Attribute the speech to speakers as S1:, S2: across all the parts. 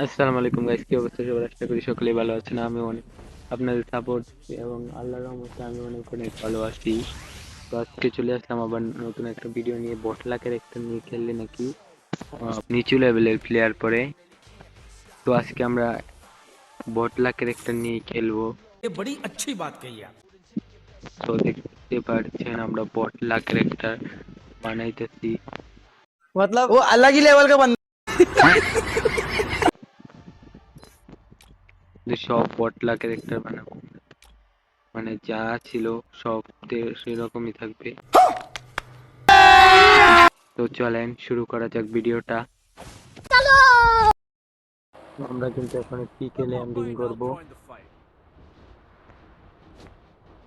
S1: আসসালামু আলাইকুম গাইস, কি অবস্থা সবার? আশা করি সকলেই ভালো আছেন। আমি অনেক আপনাদের সাপোর্ট এবং আল্লাহর রহমতে আমি অনেক অনেক ভালো আছি। তো আজকে চলে আসলাম আবার নতুন একটা ভিডিও নিয়ে। বটলা ক্যারেক্টার নিয়ে খেললে নাকি নিচু লেভেলের প্লেয়ার পরে। তো আজকে আমরা বটলা ক্যারেক্টার নিয়ে খেলবো।
S2: ये बड़ी अच्छी बात कही आप।
S1: তো দেখতে পাচ্ছেন আমরা বটলা ক্যারেক্টার বানাইতেছি।
S3: मतलब वो अलग ही लेवल का बंदा।
S1: সব বটলা ক্যারেক্টার বানাবো, মানে যা ছিল সব সেরকমই থাকবে। তো চলেন শুরু করা যাক ভিডিওটা। আমরা কিন্তু এখন পিকে ল্যান্ডিং করব।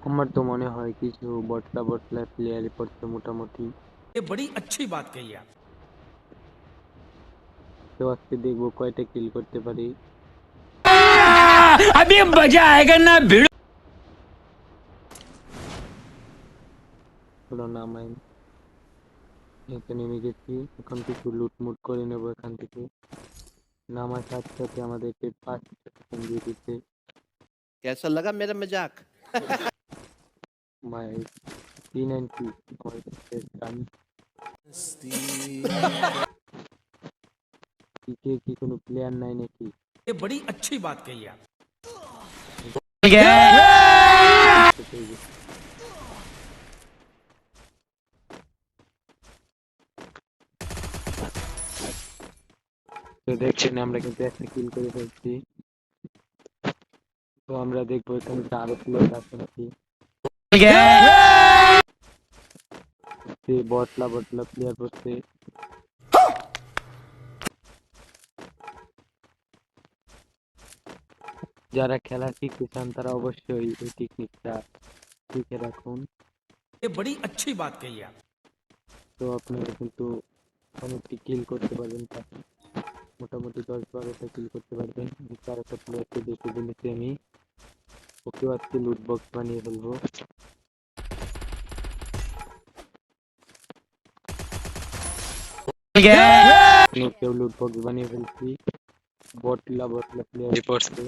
S1: আমার তো মনে হয় কিছু বটলা বটলা প্লেয়ারই পড়ছে মোটামুটি।
S2: ये बड़ी अच्छी बात कही आप।
S1: তো আজকে দেখবো কয়টা কিল করতে পারি।
S2: अभी मजा आएगा ना भिड़ो।
S1: হলো নামাই, এখানে নেমে গেছি। এখন কিছু লুটমুট করে নেবো এখান থেকে। নামার সাথে সাথে আমাদেরকে 5 সেকেন্ড দিয়ে দিচ্ছে।
S3: कैसा लगा मेरा मजाक?
S1: মাই P90 আমার কাছে গান। পিকে কি কোনো প্লেয়ার নাই নাকি?
S2: ये बड़ी अच्छी बात कही आप।
S1: তো দেখছেন আমরা কিন্তু একটা কিল করে ফেলছি। তো আমরা দেখবো এখানে আরো প্লেয়ার আছে নাকি। বটলা বটলা প্লেয়ার পড়ছে। যারা খেলা শিখতে চান তারা অবশ্যই এই টেকনিকটা শিখে রাখুন।
S2: ये बड़ी अच्छी बात कही आप।
S1: তো আপনারা কিন্তু অনেকটি কিল করতে পারবেন, মোটামুটি 10-12টা কিল করতে পারবেন। তার একটা প্লেয়ারকে দেখে ফেলেছি আমি, ওকেও আজকে লুট বক্স বানিয়ে ফেলবো। ওকেও লুট বক্স বানিয়ে ফেলছি। বটলা বটলা প্লেয়ারই পড়ছে।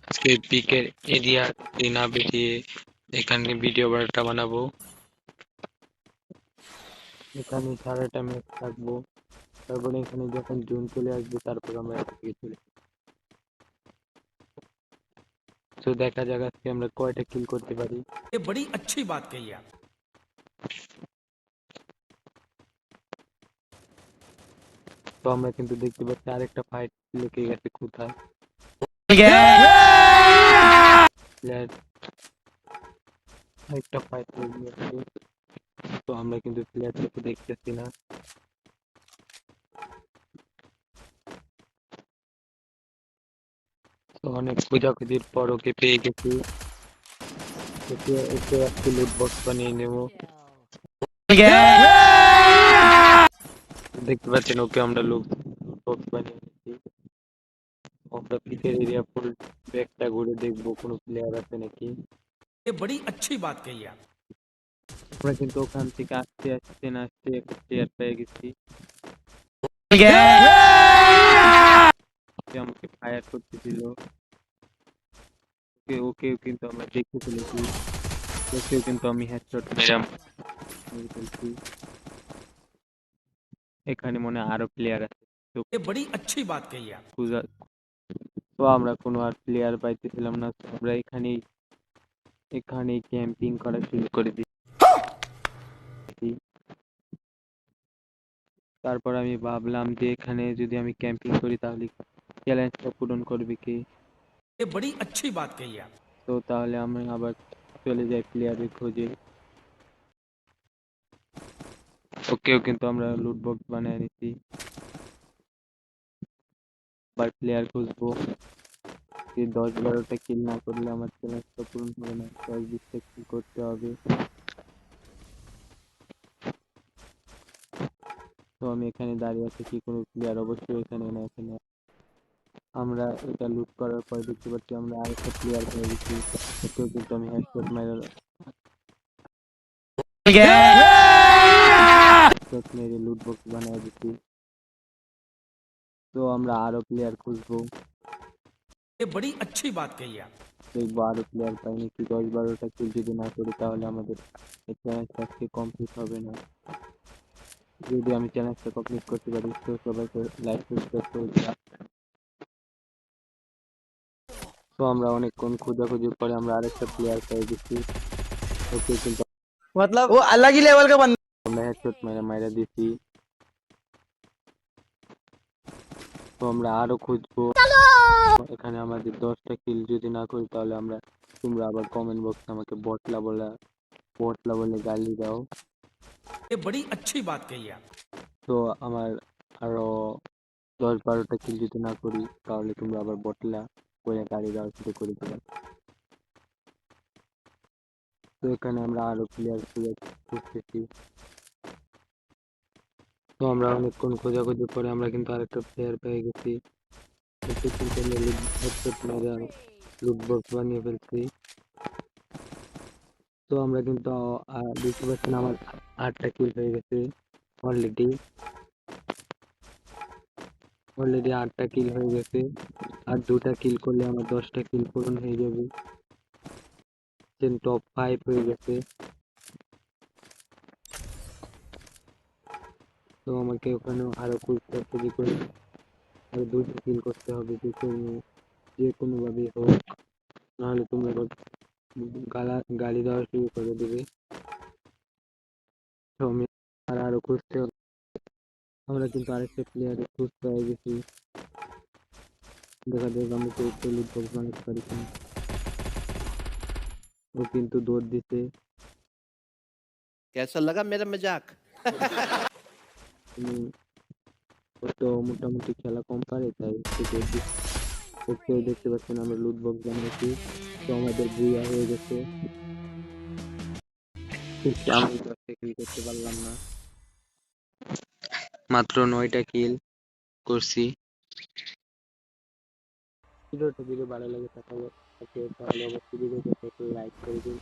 S1: আজকে পিকের এরিয়া না বেরিয়ে এখানে ভিডিও বার্তা বানাবো। এখানে সারাটা ম্যাচ থাকবো, তারপরে এখানে যখন জুন চলে আসবে তারপর আমরা এখান থেকে চলে। তো দেখা যাক আজকে আমরা কয়টা কিল করতে পারি।
S2: ये बड़ी अच्छी बात कही आप।
S1: তো আমরা কিন্তু দেখতে পাচ্ছি আরেকটা ফাইট লেগে গেছে কোথায়। প্লেয়ার আরেকটা ফাইট লেগে গেছে। তো আমরা কিন্তু প্লেয়ারটাকে দেখতেছি না। তো অনেক খোঁজাখুঁজির পর ওকে পেয়ে গেছি। ওকে ওকে আজকে লুট বক্স বানিয়ে নেবো। দেখতে পাচ্ছেন ওকে আমরা লুট বক্স বানিয়ে নিচ্ছি। আমরা পিকের এরিয়া ফুল ব্যাকটা ঘুরে দেখবো কোনো প্লেয়ার আছে নাকি।
S2: ये बड़ी अच्छी बात कही आप।
S1: আমরা কিন্তু ওখান থেকে আসতে আসতে না আসতে একটা প্লেয়ার পেয়ে গেছি। সে আমাকে ফায়ার করতেছিল। ওকেও কিন্তু আমরা দেখতে ফেলেছি। ওকেও কিন্তু আমি হেডশট মেরে ফেলছি। এখানে মনে হয় আরো প্লেয়ার আছে। তো
S2: ये बड़ी अच्छी बात कही आप।
S1: তো আমরা কোনো আর প্লেয়ার পাইতেছিলাম না, তো আমরা এখানেই ক্যাম্পিং করা শুরু করে দিয়েছি। তারপর আমি ভাবলাম যে এখানে যদি আমি ক্যাম্পিং করি তাহলে চ্যালেঞ্জটা পূরণ করবে কে।
S2: ये बड़ी अच्छी बात कही आप।
S1: তো তাহলে আমি আবার চলে যাই প্লেয়ারের খোঁজে। ওকেও কিন্তু আমরা লুট বক্স বানিয়ে নিছি। আবার প্লেয়ার খুঁজবো। 10-12টা কিল না করলে আমার চ্যালেঞ্জটা পূরণ হবে না, 10-20টা কিল করতে হবে। তো আমি এখানে দাঁড়িয়ে আছি, কি কোনো প্লেয়ার অবশ্যই এখানে না এখানে। আমরা এটা লুট করার পর দেখতে পাচ্ছি আমরা আরেকটা প্লেয়ার পেয়ে গেছি। ওকেও কিন্তু আমি হেডশট মেরে হেডশট মেরে লুট বক্স বানিয়ে দিচ্ছি। তো আমরা আরো প্লেয়ার খুঁজবো,
S2: ये बड़ी अच्छी बात कही आप।
S1: দেখবো আরো প্লেয়ার পাই নাকি। 10-12টা কিল যদি না করি তাহলে আমাদের এই চ্যালেঞ্জটা আজকে কমপ্লিট হবে না। যদি আমি চ্যালেঞ্জটা কমপ্লিট করতে পারি তো সবাইকে লাইক সাবস্ক্রাইব করে দিলাম। তো আমরা অনেকক্ষণ খোঁজাখুঁজির পরে আমরা আরেকটা প্লেয়ার পেয়ে গেছি। ওকে কিন্তু
S3: मतलब वो अलग ही लेवल का बंदा।
S1: আমরা হেডশট মেরে মাইরা দিছি। তো আমরা আরো খুঁজবো। এখানে আমাদের 10টা কিল যদি না করি তাহলে তোমরা আবার কমেন্ট বক্সে আমাকে বটলা বলে গালি দাও।
S2: ये बड़ी अच्छी बात कही आप।
S1: তো আমার আরো 10-12টা কিল যদি না করি তাহলে তোমরা আবার বটলা বলে গালি দেওয়া শুরু করে দিবে। তো এখানে আমরা আরো প্লেয়ার খুঁজতেছি। তো আমরা অনেকক্ষণ খোঁজাখুঁজি করে আমরা কিন্তু আরেকটা প্লেয়ার পেয়ে গেছি। হেডশট মেরে লুট বক্স বানিয়ে ফেলছি। তো আমরা কিন্তু দেখতে পাচ্ছেন আমার 8টা কিল হয়ে গেছে অলরেডি। 8টা কিল হয়ে গেছে। আর 2টা কিল করলে আমার 10টা কিল পূরণ হয়ে যাবে। টপ 5 হয়ে গেছে। তো আমাকে ওখানে আরো খুঁজতে করে আরো 2টা কিল করতে হবে যে কোনো ভাবে হোক, নাহলে তোমরা আবার গালি দেওয়া শুরু করে দেবে। তো আমি আরো খুঁজতে হবে। আমরা কিন্তু আরেকটা প্লেয়ারের খোঁজ পেয়ে গেছি। দেখা যাক আমি তো লুট বক্স বানাতে পারি কিনা। ও কিন্তু দৌড় দিছে।
S3: कैसा लगा मेरा मजाक?
S1: তুমি ও তো মোটামুটি খেলা কম পারে তাই একটু দৌড় দিচ্ছে। ওকে দেখতে পাচ্ছেন আমরা লুট বক্স বানিয়েছি। তো আমাদের বুইয়া হয়ে গেছে। কিন্তু আমি 10টা কিল করতে পারলাম না, মাত্র 9টা কিল করছি। ভিডিও ভালো লাগে তাহলে অবশ্যই ভিডিওতে একটা লাইক করে দিন।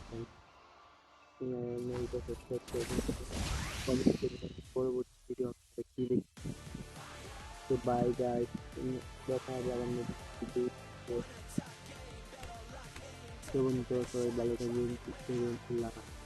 S1: চ্যানেলটা সাবস্ক্রাইব করে দিন। কমেন্ট করে দিন পরবর্তী ভিডিও আপনারা কি দেখতে। তো বাই গাইস, দেখা হবে আবার নতুন ভিডিও। তো সবাই ভালো থাকবেন, সুস্থ থাকবেন, আল্লাহ হাফেজ।